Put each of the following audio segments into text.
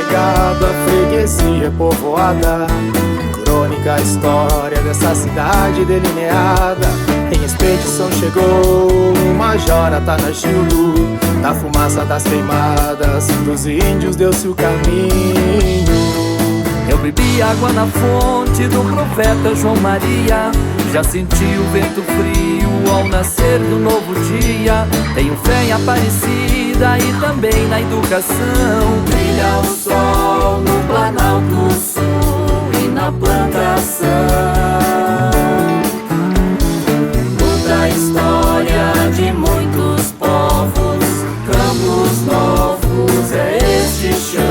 sossegado, a freguesia é povoada. Crônica, história dessa cidade delineada. Em expedição chegou o Major Atanagildo, da fumaça das queimadas dos índios deu-se o caminho. Eu bebi água na fonte do profeta João Maria. Já senti o vento frio ao nascer do novo dia. Tenho fé em Aparecida e também na educação. Brilha o sol no Planalto Sul e na plantação. Muda a história de muitos povos. Campos Novos é este chão.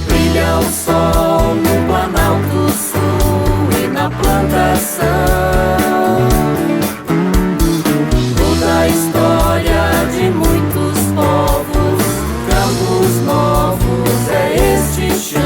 Brilha o sol no Planalto Sul e na plantação. Muda a história de muitos povos. Campos Novos é este chão.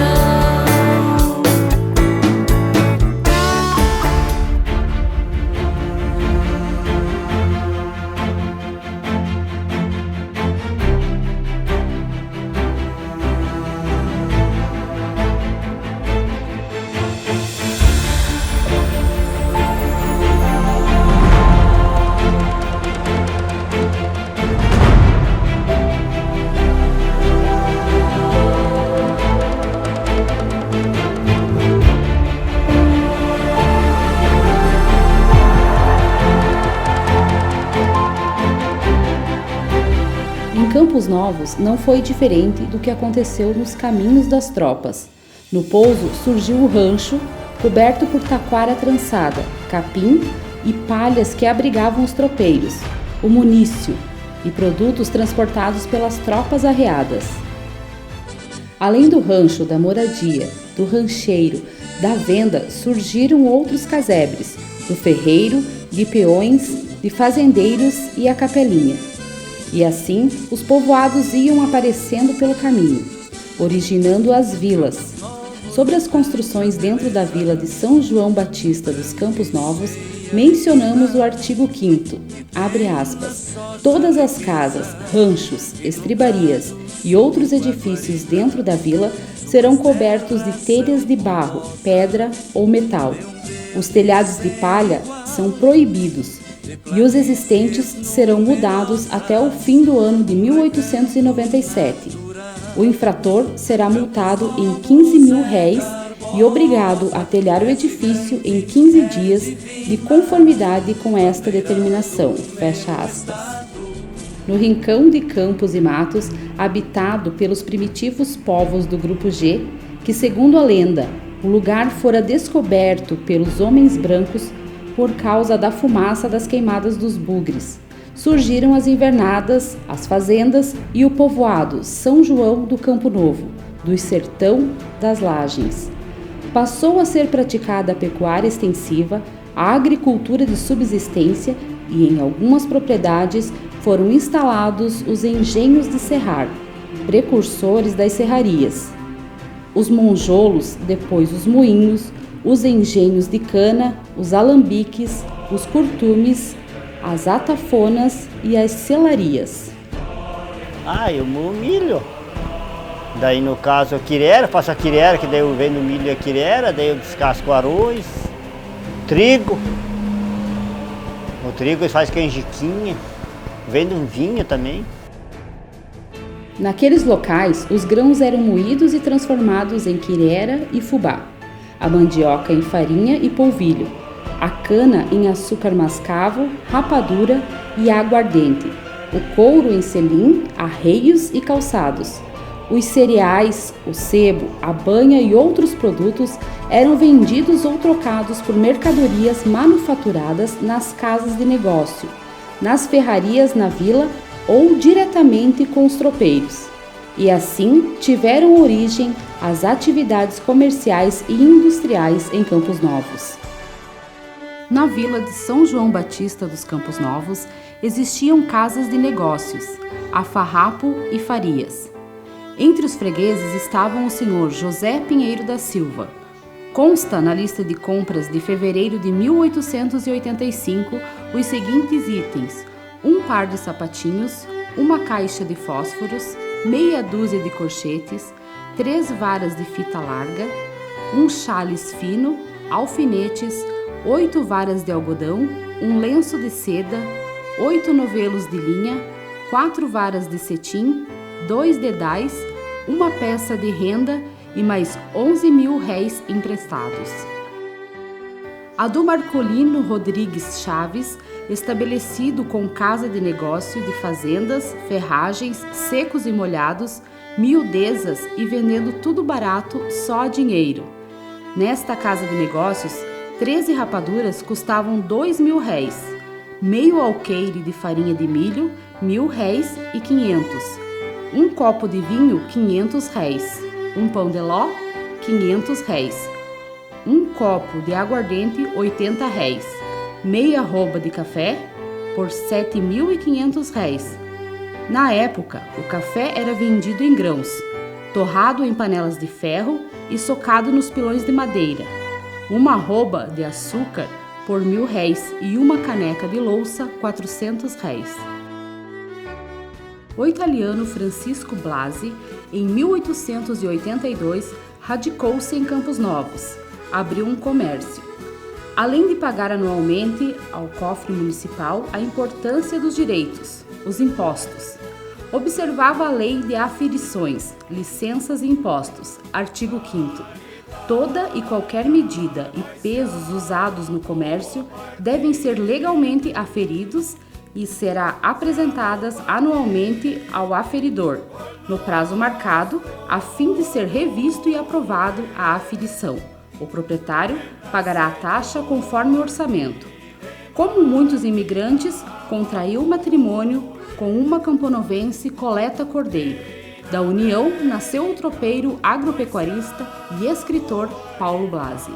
Em Campos Novos não foi diferente do que aconteceu nos caminhos das tropas. No pouso surgiu o rancho, coberto por taquara trançada, capim e palhas que abrigavam os tropeiros, o munício e produtos transportados pelas tropas arreadas. Além do rancho, da moradia, do rancheiro, da venda, surgiram outros casebres, do ferreiro, de peões, de fazendeiros e a capelinha. E assim, os povoados iam aparecendo pelo caminho, originando as vilas. Sobre as construções dentro da vila de São João Batista dos Campos Novos, mencionamos o artigo 5º, abre aspas, todas as casas, ranchos, estribarias e outros edifícios dentro da vila serão cobertos de telhas de barro, pedra ou metal. Os telhados de palha são proibidos e os existentes serão mudados até o fim do ano de 1897. O infrator será multado em 15 mil réis e obrigado a telhar o edifício em 15 dias de conformidade com esta determinação. Fecha aspas. No rincão de campos e matos, habitado pelos primitivos povos do Grupo G, que segundo a lenda, o lugar fora descoberto pelos homens brancos por causa da fumaça das queimadas dos bugres, surgiram as invernadas, as fazendas e o povoado São João do Campo Novo, do Sertão das Lagens. Passou a ser praticada a pecuária extensiva, a agricultura de subsistência e em algumas propriedades foram instalados os engenhos de serrar, precursores das serrarias. Os monjolos, depois os moinhos, os engenhos de cana, os alambiques, os curtumes, as atafonas e as selarias. Eu moo milho. Daí no caso a quirera, faço a quirera, que daí eu vendo o milho e a quirera, daí eu descasco o arroz, trigo. O trigo faz canjiquinha, vendo um vinho também. Naqueles locais, os grãos eram moídos e transformados em quirera e fubá, a mandioca em farinha e polvilho, a cana em açúcar mascavo, rapadura e aguardente, o couro em selim, arreios e calçados. Os cereais, o sebo, a banha e outros produtos eram vendidos ou trocados por mercadorias manufaturadas nas casas de negócio, nas ferrarias na vila ou diretamente com os tropeiros. E assim tiveram origem as atividades comerciais e industriais em Campos Novos. Na vila de São João Batista dos Campos Novos existiam casas de negócios, a Farrapo e Farias. Entre os fregueses estavam o senhor José Pinheiro da Silva. Consta na lista de compras de fevereiro de 1885 os seguintes itens: um par de sapatinhos, uma caixa de fósforos, meia dúzia de corchetes, 3 varas de fita larga, um xales fino, alfinetes, 8 varas de algodão, um lenço de seda, 8 novelos de linha, 4 varas de cetim, 2 dedais, uma peça de renda e mais 11 mil réis emprestados. A do Marcolino Rodrigues Chaves, estabelecido com casa de negócio de fazendas, ferragens, secos e molhados, miudezas e vendendo tudo barato, só dinheiro. Nesta casa de negócios, 13 rapaduras custavam 2 mil réis, meio alqueire de farinha de milho, 1.000 réis e 500, um copo de vinho, 500 réis, um pão de ló, 500 réis, um copo de aguardente, 80 réis, meia arroba de café, por 7.500 réis. Na época, o café era vendido em grãos, torrado em panelas de ferro e socado nos pilões de madeira. Uma arroba de açúcar por 1.000 réis e uma caneca de louça, 400 réis. O italiano Francisco Blasi, em 1882, radicou-se em Campos Novos, abriu um comércio. Além de pagar anualmente ao cofre municipal a importância dos direitos, os impostos, observava a lei de aferições, licenças e impostos, artigo 5º. Toda e qualquer medida e pesos usados no comércio devem ser legalmente aferidos e será apresentadas anualmente ao aferidor, no prazo marcado, a fim de ser revisto e aprovado a aferição. O proprietário pagará a taxa conforme o orçamento. Como muitos imigrantes, contraiu matrimônio com uma camponovense Coleta Cordeiro. Da união nasceu o tropeiro agropecuarista e escritor Paulo Blasi.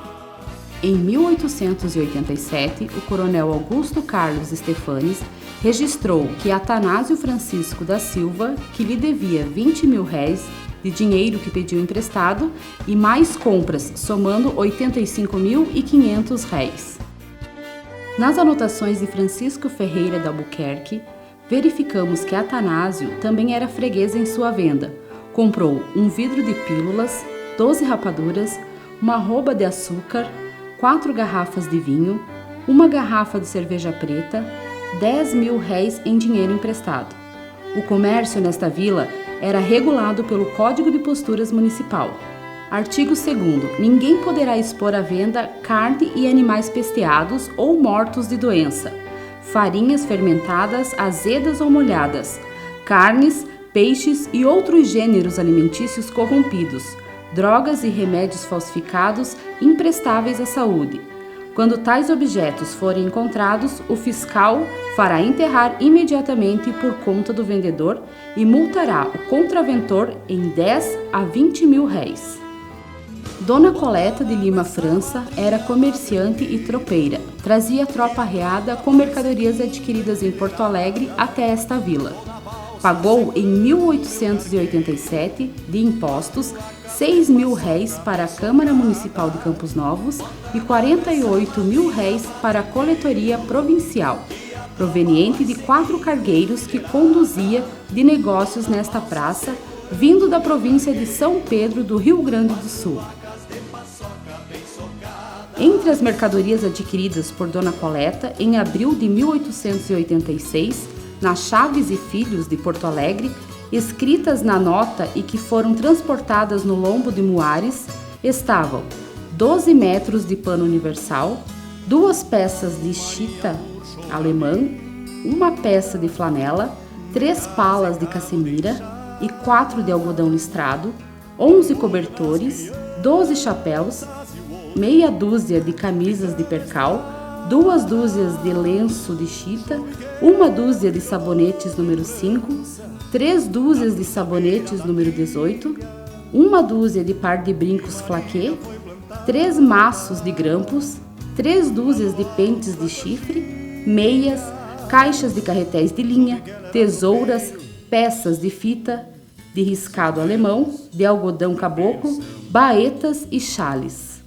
Em 1887, o coronel Augusto Carlos Stefanes registrou que Atanásio Francisco da Silva, que lhe devia 20 mil réis de dinheiro que pediu emprestado e mais compras, somando 85.500 réis. Nas anotações de Francisco Ferreira de Albuquerque, verificamos que Atanásio também era freguês em sua venda. Comprou um vidro de pílulas, 12 rapaduras, uma arroba de açúcar, 4 garrafas de vinho, uma garrafa de cerveja preta, 10 mil réis em dinheiro emprestado. O comércio nesta vila era regulado pelo Código de Posturas Municipal. Artigo 2º. Ninguém poderá expor à venda carne e animais pesteados ou mortos de doença, farinhas fermentadas, azedas ou molhadas, carnes, peixes e outros gêneros alimentícios corrompidos, drogas e remédios falsificados imprestáveis à saúde. Quando tais objetos forem encontrados, o fiscal fará enterrar imediatamente por conta do vendedor e multará o contraventor em 10 a 20 mil réis. Dona Coleta de Lima França era comerciante e tropeira. Trazia tropa arreada com mercadorias adquiridas em Porto Alegre até esta vila. Pagou em 1887 de impostos 6 mil réis para a Câmara Municipal de Campos Novos e 48 mil réis para a Coletoria Provincial, proveniente de 4 cargueiros que conduzia de negócios nesta praça, vindo da província de São Pedro do Rio Grande do Sul. Entre as mercadorias adquiridas por Dona Coleta, em abril de 1886, na Chaves e Filhos de Porto Alegre, escritas na nota e que foram transportadas no lombo de Muares, estavam 12 metros de pano universal, 2 peças de chita alemã, uma peça de flanela, 3 palas de cassemira e 4 de algodão listrado, 11 cobertores, 12 chapéus, meia dúzia de camisas de percal, 2 dúzias de lenço de chita, 1 dúzia de sabonetes número 5, 3 dúzias de sabonetes número 18, 1 dúzia de par de brincos flaquê, 3 maços de grampos, 3 dúzias de pentes de chifre, meias, caixas de carretéis de linha, tesouras, peças de fita, de riscado alemão, de algodão caboclo, baetas e chales.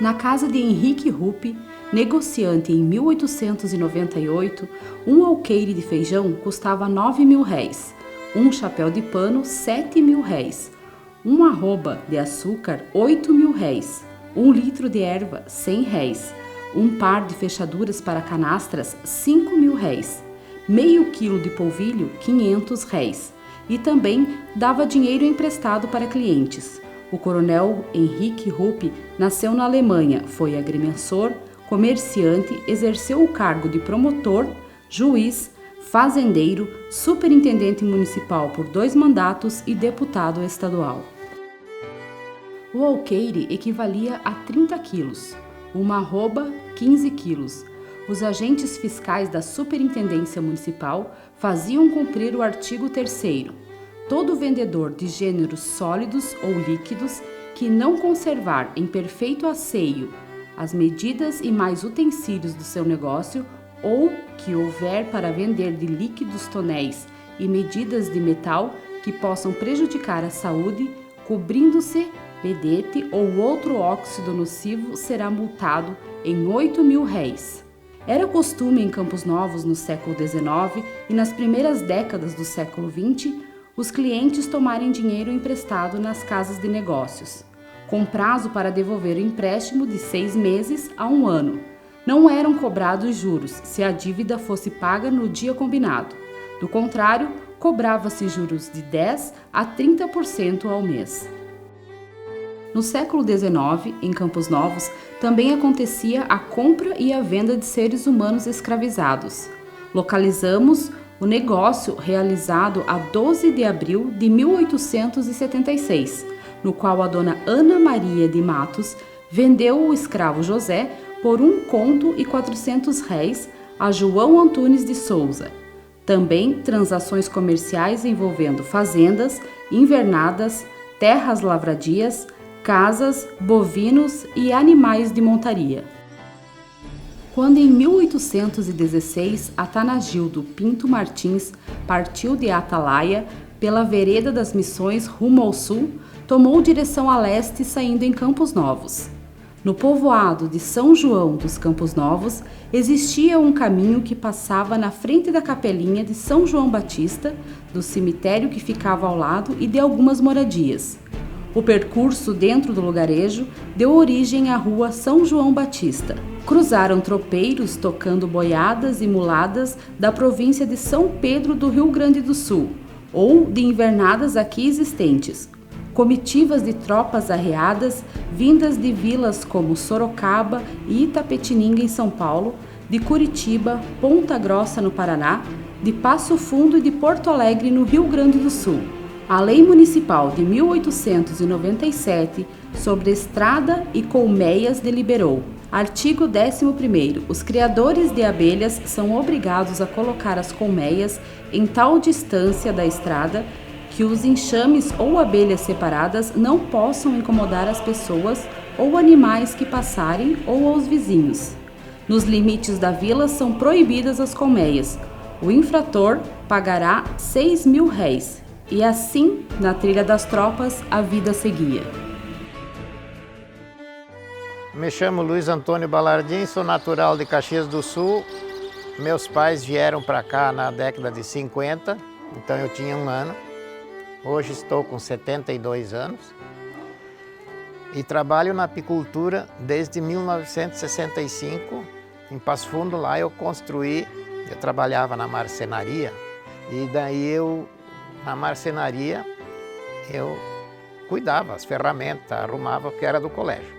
Na casa de Henrique Ruppe, negociante em 1898, um alqueire de feijão custava 9 mil réis, Um chapéu de pano, 7.000 réis. Um arroba de açúcar, 8.000 réis. 1 litro de erva, 100 réis. Um par de fechaduras para canastras, 5.000 réis. Meio quilo de polvilho, 500 réis. E também dava dinheiro emprestado para clientes. O coronel Henrique Rupp nasceu na Alemanha, foi agrimensor, comerciante, exerceu o cargo de promotor, juiz, fazendeiro, superintendente municipal por 2 mandatos e deputado estadual. O alqueire equivalia a 30 quilos, uma arroba, 15 quilos. Os agentes fiscais da Superintendência Municipal faziam cumprir o artigo 3º. Todo vendedor de gêneros sólidos ou líquidos que não conservar em perfeito asseio as medidas e mais utensílios do seu negócio, ou que houver para vender de líquidos tonéis e medidas de metal que possam prejudicar a saúde, cobrindo-se pedete ou outro óxido nocivo, será multado em 8.000 réis. Era costume em Campos Novos no século XIX e nas primeiras décadas do século XX os clientes tomarem dinheiro emprestado nas casas de negócios, com prazo para devolver o empréstimo de 6 meses a 1 ano. Não eram cobrados juros se a dívida fosse paga no dia combinado. Do contrário, cobrava-se juros de 10% a 30% ao mês. No século XIX, em Campos Novos, também acontecia a compra e a venda de seres humanos escravizados. Localizamos o negócio realizado a 12 de abril de 1876, no qual a dona Ana Maria de Matos vendeu o escravo José por 1 conto e 400 réis a João Antunes de Souza. Também transações comerciais envolvendo fazendas, invernadas, terras lavradias, casas, bovinos e animais de montaria. Quando em 1816 Atanagildo Pinto Martins partiu de Atalaia pela vereda das Missões rumo ao sul, tomou direção a leste saindo em Campos Novos. No povoado de São João dos Campos Novos existia um caminho que passava na frente da capelinha de São João Batista, do cemitério que ficava ao lado e de algumas moradias. O percurso dentro do lugarejo deu origem à rua São João Batista. Cruzaram tropeiros tocando boiadas e muladas da província de São Pedro do Rio Grande do Sul, ou de invernadas aqui existentes. Comitivas de tropas arreadas, vindas de vilas como Sorocaba e Itapetininga em São Paulo, de Curitiba, Ponta Grossa no Paraná, de Passo Fundo e de Porto Alegre no Rio Grande do Sul. A Lei Municipal de 1897 sobre estrada e colmeias deliberou. Artigo 11º. Os criadores de abelhas são obrigados a colocar as colmeias em tal distância da estrada que os enxames ou abelhas separadas não possam incomodar as pessoas ou animais que passarem ou aos vizinhos. Nos limites da vila são proibidas as colmeias. O infrator pagará 6.000 réis. E assim, na trilha das tropas, a vida seguia. Me chamo Luiz Antônio Balardim, sou natural de Caxias do Sul. Meus pais vieram para cá na década de 50, então eu tinha 1 ano. Hoje estou com 72 anos e trabalho na apicultura desde 1965. Em Passo Fundo, lá eu trabalhava na marcenaria e daí na marcenaria eu cuidava, as ferramentas, arrumava, porque era do colégio.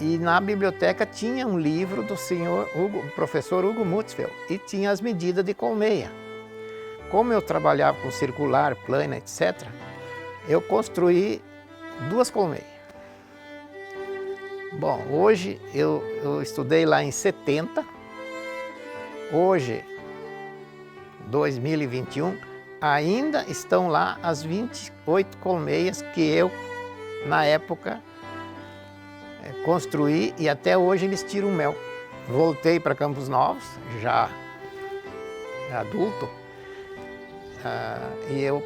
E na biblioteca tinha um livro do professor Hugo Mutzfeld, e tinha as medidas de colmeia. Como eu trabalhava com circular, plana, etc., eu construí 2 colmeias. Bom, hoje eu estudei lá em 70, hoje, 2021, ainda estão lá as 28 colmeias que eu, na época, construí, e até hoje eles tiram mel. Voltei para Campos Novos, já adulto, e eu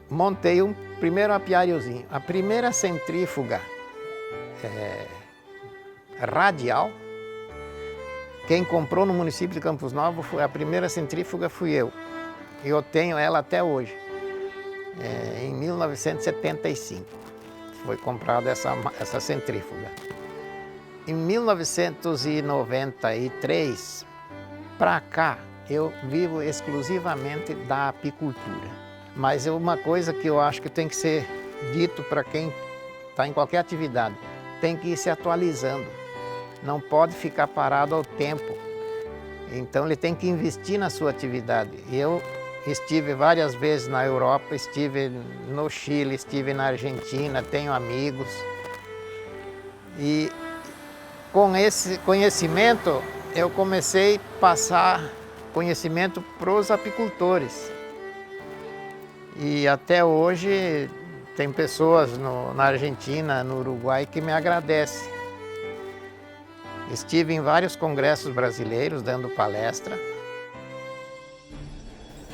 montei primeiro apiáriozinho. A primeira centrífuga radial, quem comprou no município de Campos Novos, a primeira centrífuga fui eu. Eu tenho ela até hoje. em 1975. Foi comprada essa centrífuga. Em 1993, para cá, eu vivo exclusivamente da apicultura. Mas é uma coisa que eu acho que tem que ser dito para quem está em qualquer atividade. Tem que ir se atualizando. Não pode ficar parado ao tempo. Então ele tem que investir na sua atividade. Eu estive várias vezes na Europa, estive no Chile, estive na Argentina, tenho amigos. E com esse conhecimento, eu comecei a passar conhecimento para os apicultores. E até hoje tem pessoas na Argentina, no Uruguai, que me agradecem. Estive em vários congressos brasileiros dando palestra.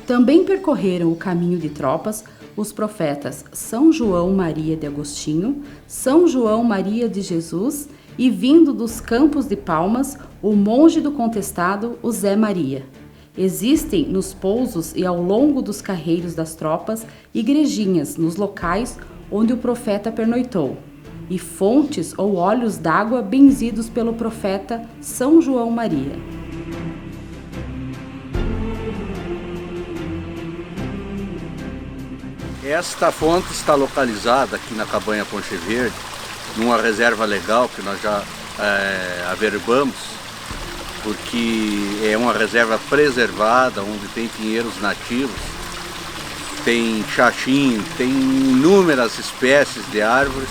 Também percorreram o caminho de Tropas os profetas São João Maria de Agostinho, São João Maria de Jesus e, vindo dos Campos de Palmas, o monge do Contestado, o Zé Maria. Existem nos pousos e ao longo dos carreiros das tropas igrejinhas nos locais onde o profeta pernoitou, e fontes ou olhos d'água benzidos pelo profeta São João Maria. Esta fonte está localizada aqui na Cabanha Ponche Verde, numa reserva legal que nós já averbamos, porque é uma reserva preservada, onde tem pinheiros nativos, tem xaxim, tem inúmeras espécies de árvores.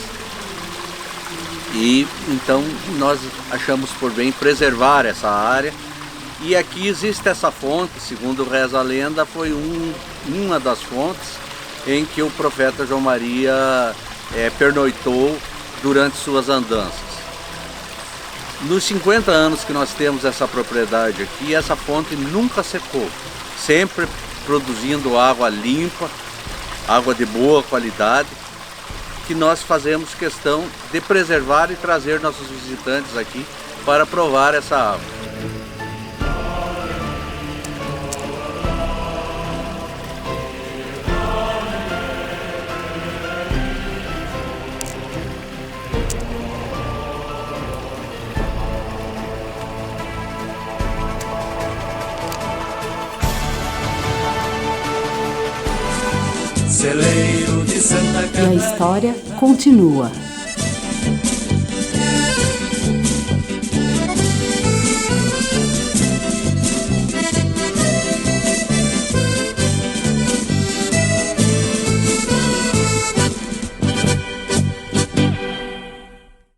E então nós achamos por bem preservar essa área. E aqui existe essa fonte, segundo reza a lenda, foi uma das fontes em que o profeta João Maria pernoitou durante suas andanças. Nos 50 anos que nós temos essa propriedade aqui, essa fonte nunca secou, sempre produzindo água limpa, água de boa qualidade, que nós fazemos questão de preservar e trazer nossos visitantes aqui para provar essa água. Celeiro de Santa E a história continua.